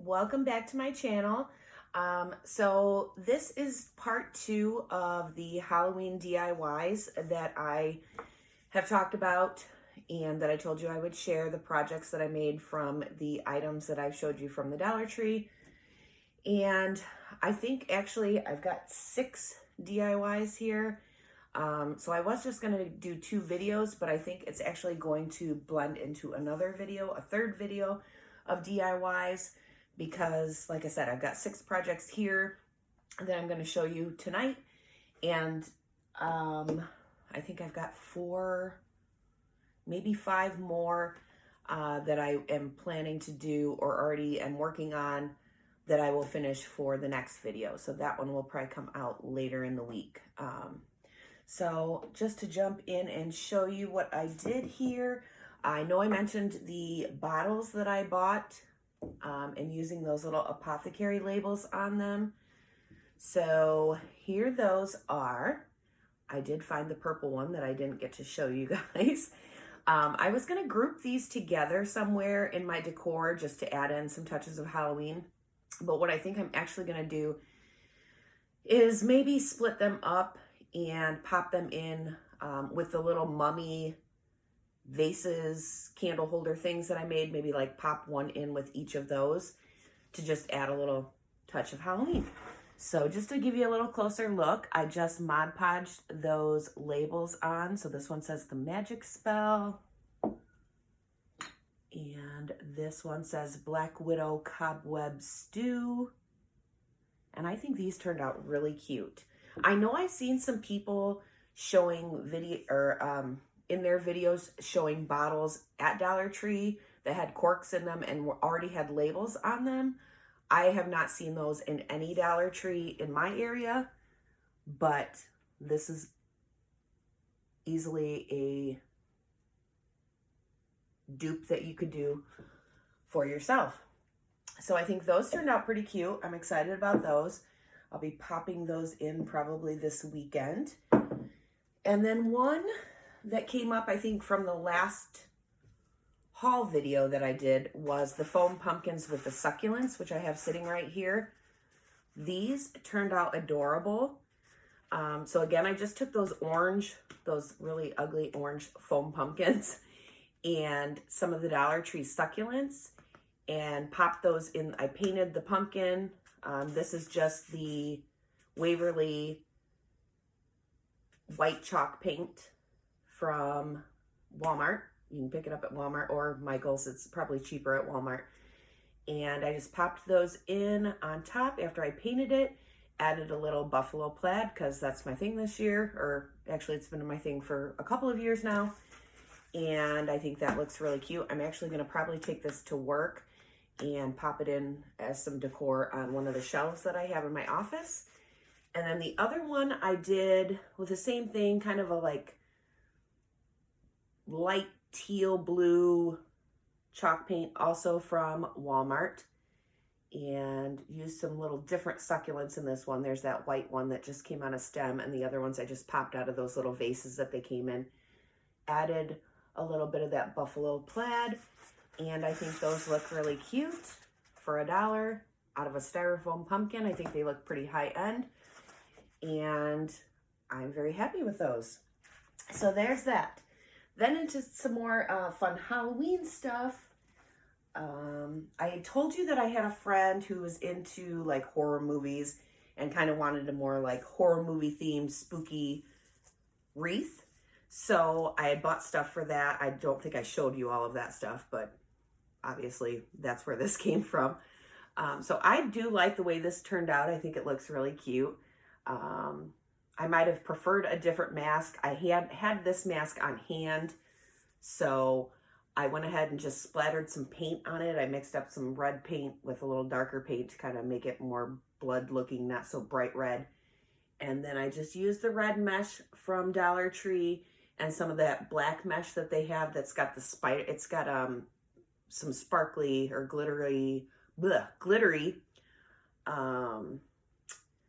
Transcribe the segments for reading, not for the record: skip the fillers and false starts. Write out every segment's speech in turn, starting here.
welcome back to my channel. So this is part 2 of the Halloween DIYs that I have talked about and that I told you I would share the projects that I made from the items that I showed you from the Dollar Tree. And I think actually I've got 6 DIYs here. So I was just going to do 2 videos, but I think it's actually going to blend into another video, a third video of DIYs, because like I said, I've got 6 projects here that I'm going to show you tonight. And I think I've got 4, maybe 5 more that I am planning to do or already am working on that I will finish for the next video. So that one will probably come out later in the week. So just to jump in and show you what I did here, I know I mentioned the bottles that I bought and using those little apothecary labels on them. So here those are. I did find the purple one that I didn't get to show you guys. I was going to group these together somewhere in my decor just to add in some touches of Halloween. But what I think I'm actually going to do is maybe split them up and pop them in with the little mummy vases, candle holder things that I made. Maybe like pop one in with each of those to just add a little touch of Halloween. So just to give you a little closer look, I just Mod Podged those labels on. So this one says the magic spell. And this one says Black Widow Cobweb Stew. And I think these turned out really cute. I know I've seen some people showing video or in their videos showing bottles at Dollar Tree that had corks in them and already had labels on them. I have not seen those in any Dollar Tree in my area, but this is easily a dupe that you could do for yourself. So I think those turned out pretty cute. I'm excited about those. I'll be popping those in probably this weekend. And then one that came up, I think, from the last haul video that I did was the foam pumpkins with the succulents, which I have sitting right here. These turned out adorable. So again, I just took those really ugly orange foam pumpkins and some of the Dollar Tree succulents and popped those in. I painted the pumpkin. This is just the Waverly white chalk paint from Walmart. You can pick it up at Walmart or Michael's. It's probably cheaper at Walmart. And I just popped those in on top after I painted it. Added a little buffalo plaid because that's my thing this year. Or actually, it's been my thing for a couple of years now. And I think that looks really cute. I'm actually going to probably take this to work and pop it in as some decor on one of the shelves that I have in my office. And then the other one I did with the same thing, kind of a like light teal blue chalk paint, also from Walmart, and used some little different succulents in this one. There's that white one that just came on a stem, and the other ones I just popped out of those little vases that they came in. Added a little bit of that buffalo plaid, and I think those look really cute for $1 out of a styrofoam pumpkin. I think they look pretty high end, and I'm very happy with those. So there's that. Then into some more fun Halloween stuff. I told you that I had a friend who was into like horror movies and kind of wanted a more like horror movie themed spooky wreath. So I had bought stuff for that. I don't think I showed you all of that stuff, but obviously that's where this came from. So I do like the way this turned out. I think it looks really cute. I might have preferred a different mask. I had this mask on hand, so I went ahead and just splattered some paint on it. I mixed up some red paint with a little darker paint to kind of make it more blood looking, not so bright red. And then I just used the red mesh from Dollar Tree and some of that black mesh that they have that's got the spider. It's got some sparkly or glittery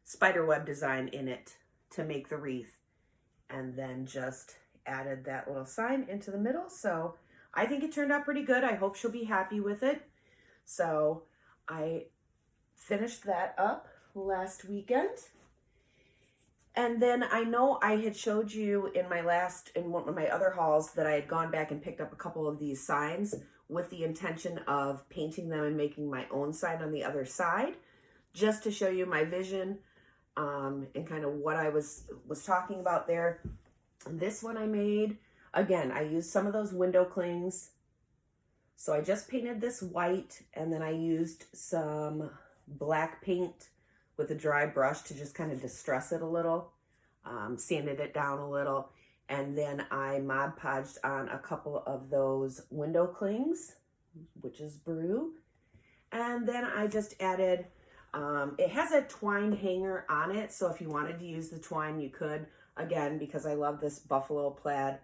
spider web design in it to make the wreath, and then just added that little sign into the middle. So I think it turned out pretty good. I hope she'll be happy with it. So I finished that up last weekend. And then I know I had showed you in one of my other hauls that I had gone back and picked up a couple of these signs with the intention of painting them and making my own sign on the other side, just to show you my vision and kind of what I was talking about there. This one I made, again, I used some of those window clings. So I just painted this white, and then I used some black paint with a dry brush to just kind of distress it a little, sanded it down a little, and then I Mod Podged on a couple of those window clings, which is Brew, and then I just added, it has a twine hanger on it, so if you wanted to use the twine, you could. Again, because I love this buffalo plaid,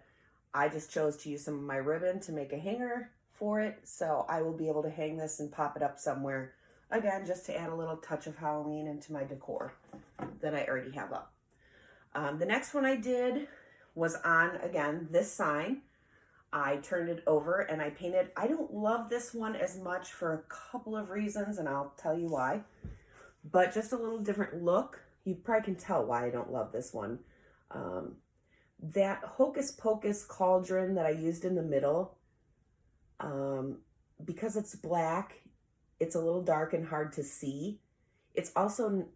I just chose to use some of my ribbon to make a hanger for it, so I will be able to hang this and pop it up somewhere. Again, just to add a little touch of Halloween into my decor that I already have up. The next one I did was on, again, this sign. I turned it over and I painted. I don't love this one as much for a couple of reasons, and I'll tell you why. But just a little different look. You probably can tell why I don't love this one. That Hocus Pocus cauldron that I used in the middle, because it's black, it's a little dark and hard to see. It's also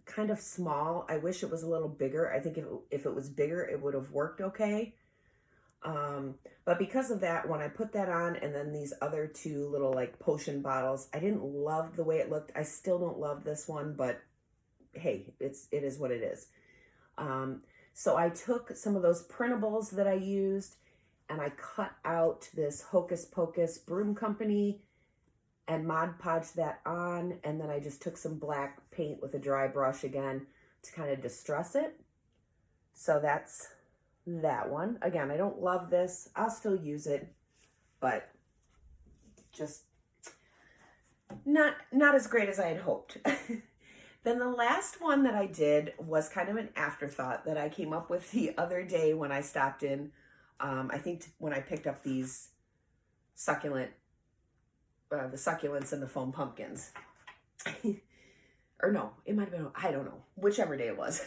kind of small. I wish it was a little bigger. I think if it was bigger, it would have worked okay. But because of that, when I put that on and then these other two little like potion bottles, I didn't love the way it looked. I still don't love this one, but hey, it is what it is. So I took some of those printables that I used and I cut out this Hocus Pocus Broom Company and Mod Podged that on, and then I just took some black paint with a dry brush again to kind of distress it. So that's that one. Again, I don't love this. I'll still use it, but just not as great as I had hoped. Then the last one that I did was kind of an afterthought that I came up with the other day when I stopped in, I think when I picked up these the succulents and the foam pumpkins. Or no, it might have been, I don't know, whichever day it was.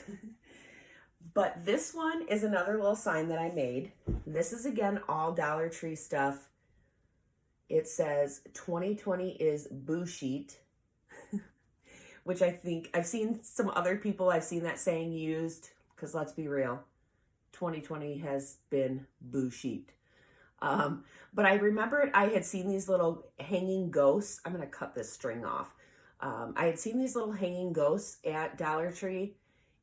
But this one is another little sign that I made. This is, again, all Dollar Tree stuff. It says 2020 is Boo Sheet, which I think I've seen some other people, I've seen that saying used, because let's be real, 2020 has been Boo Sheet. But I remembered I had seen these little hanging ghosts. I'm going to cut this string off. I had seen these little hanging ghosts at Dollar Tree,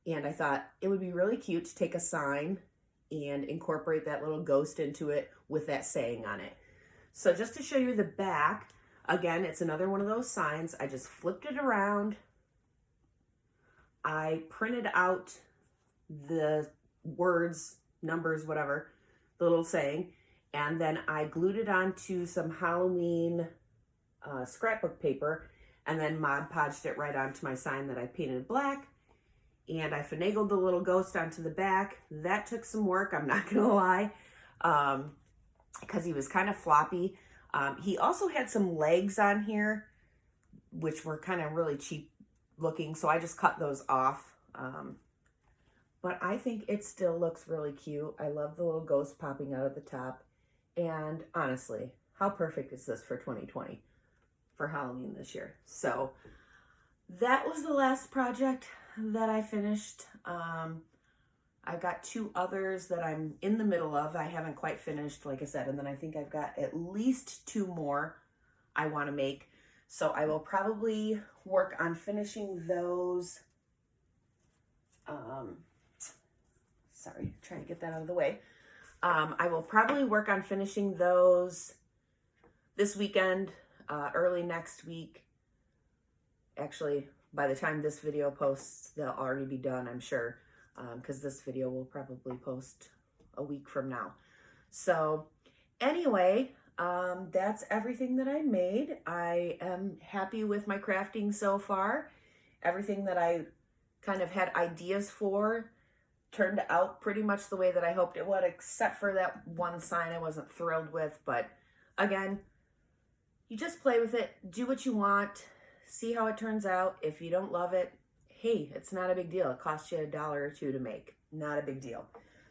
and I thought it would be really cute to take a sign and incorporate that little ghost into it with that saying on it. So just to show you the back, again, it's another one of those signs. I just flipped it around. I printed out the words, numbers, whatever, the little saying, and then I glued it onto some Halloween scrapbook paper and then Mod Podged it right onto my sign that I painted black. And I finagled the little ghost onto the back. That took some work, I'm not gonna lie, because he was kind of floppy. He also had some legs on here, which were kind of really cheap looking, so I just cut those off. But I think it still looks really cute. I love the little ghost popping out at the top. And honestly, how perfect is this for 2020, for Halloween this year? So that was the last project that I finished. I've got two others that I'm in the middle of. I haven't quite finished, like I said, and then I think I've got at least two more I want to make. So I will probably work on finishing those. Sorry, trying to get that out of the way. I will probably work on finishing those this weekend, early next week. Actually, by the time this video posts, they'll already be done, I'm sure, because this video will probably post a week from now. So anyway, that's everything that I made. I am happy with my crafting so far. Everything that I kind of had ideas for turned out pretty much the way that I hoped it would, except for that one sign I wasn't thrilled with. But again, you just play with it, do what you want, see how it turns out. If you don't love it, hey, it's not a big deal. It costs you $1 or $2 to make. Not a big deal.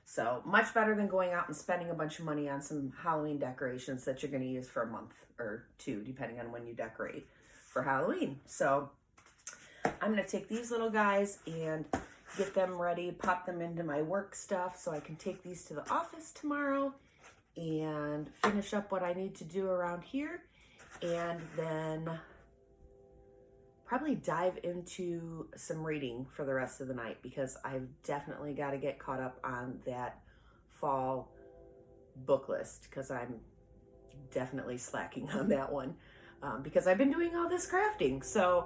So much better than going out and spending a bunch of money on some Halloween decorations that you're going to use for a month or two, depending on when you decorate for Halloween. So I'm going to take these little guys and get them ready, pop them into my work stuff so I can take these to the office tomorrow and finish up what I need to do around here, and then probably dive into some reading for the rest of the night, because I've definitely got to get caught up on that fall book list, because I'm definitely slacking on that one because I've been doing all this crafting. So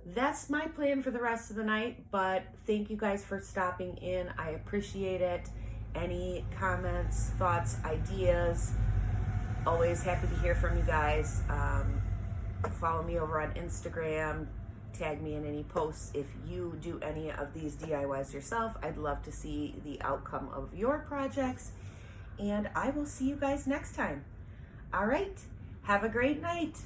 that's my plan for the rest of the night, but thank you guys for stopping in. I appreciate it. Any comments, thoughts, ideas, always happy to hear from you guys. Follow me over on Instagram. Tag me in any posts if you do any of these DIYs yourself. I'd love to see the outcome of your projects, and I will see you guys next time. All right, have a great night.